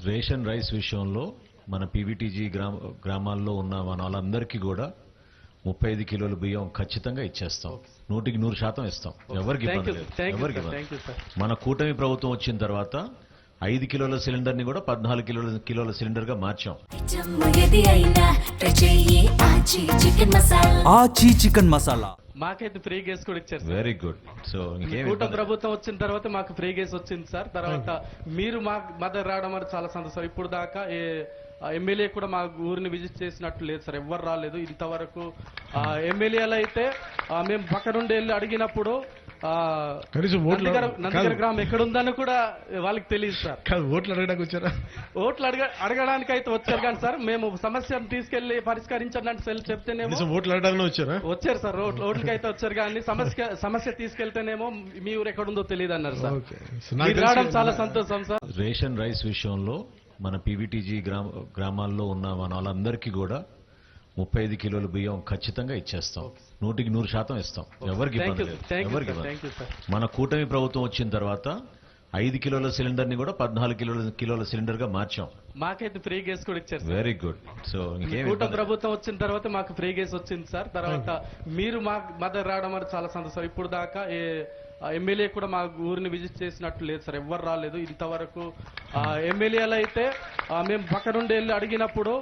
Ration rice విషయంలో మన PVTG గ్రామాల్లో ఉన్న మన వాళ్ళందరికీ కూడా 35 కిలోల బియ్యం ఖచ్చితంగా ఇచ్చేస్తాం. 100% ఇస్తాం. ఎవరికి ఇబ్బంది లేదు. ఎవరికి ఇబ్బంది. మన కూటమి ప్రభుత్వం వచ్చిన తర్వాత 5 కిలోల సిలిండర్ ని కూడా 14 కిలోల సిలిండర్ గా మార్చాం. ఆచి చికెన్ మసాలా మాకైతే ఫ్రీ గ్యాస్ కూడా ఇచ్చారు సార్. Very good. సో కూటమి ప్రభుత్వం వచ్చిన తర్వాత మాకు ఫ్రీ గ్యాస్ వచ్చింది సార్. తర్వాత మీరు మా మద్దతు రావడం అనేది చాలా సంతోషం. ఇప్పుడు దాకా ఎమ్మెల్యే కూడా మా ఊరిని విజిట్ చేసినట్టు లేదు సార్. ఎవ్వరు రాలేదు ఇంతవరకు. ఎమ్మెల్యేలు అయితే మేము పక్క నుండి వెళ్ళి అడిగినప్పుడు నందిగర గ్రామం ఎక్కడుందని కూడా వాళ్ళకి తెలియదు సార్. ఓట్లు అడగడానికి వచ్చారా? ఓట్లు అడగడానికి అయితే వచ్చారు కానీ సార్ మేము సమస్యను తీసుకెళ్లి పరిష్కరించండి అంటే చెప్తేనేమో ఓట్లు అడగడానికి వచ్చారా? వచ్చారు సార్. ఓట్లకి అయితే వచ్చారు కానీ సమస్య తీసుకెళ్తేనేమో మీ ఊరు ఎక్కడుందో తెలియదు అన్నారు సార్. మీరు రావడం చాలా సంతోషం సార్. రేషన్ రైస్ విషయంలో మన పీవీటీజీ గ్రామాల్లో ఉన్న మన వాళ్ళందరికీ కూడా 35 కిలోల బియ్యం ఖచ్చితంగా ఇచ్చేస్తాం. 100% ఇస్తాం. ఎవరికి ఇబ్బంది లేదు. ఎవరికి ఇబ్బంది. మన కూటమి ప్రభుత్వం వచ్చిన తర్వాత 5 కిలోల సిలిండర్ ని కూడా 14 కిలోల సిలిండర్ గా మార్చాం. మాకైతే ఫ్రీ గ్యాస్ కూడా ఇచ్చారు సార్. Very good. సో కూటమి ప్రభుత్వం వచ్చిన తర్వాత మాకు ఫ్రీ గ్యాస్ వచ్చింది సార్. తర్వాత మీరు మా మద్దతు రావడం అనేది చాలా సంతోషం. ఇప్పుడు దాకా ఎమ్మెల్యే కూడా మా ఊరిని విజిట్ చేసినట్టు లేదు సార్. ఎవ్వరు రాలేదు ఇంతవరకు. ఎమ్మెల్యేలు అయితే మేము పక్క నుండి వెళ్ళి అడిగినప్పుడు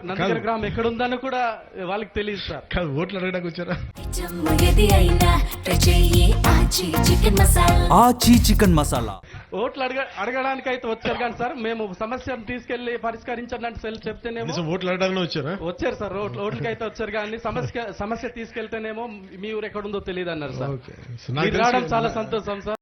నందిగర గ్రామం ఎక్కడుందని కూడా వాళ్ళకి తెలియదు సార్. ఓట్లు అడగడానికి వచ్చారా? ఆచి చికెన్ మసాలా ఓట్లు అడగడానికి అయితే వచ్చారు కానీ సార్ మేము సమస్యను తీసుకెళ్లి పరిష్కరించండి అంటే చెప్తేనేమో ఓట్లు అడగడానికి వచ్చారా? వచ్చారు సార్. ఓట్లకి అయితే వచ్చారు కానీ సమస్య తీసుకెళ్తేనేమో మీ ఊరు ఎక్కడుందో తెలియదు అన్నారు సార్. మీరు రావడం చాలా సంతోషం సార్.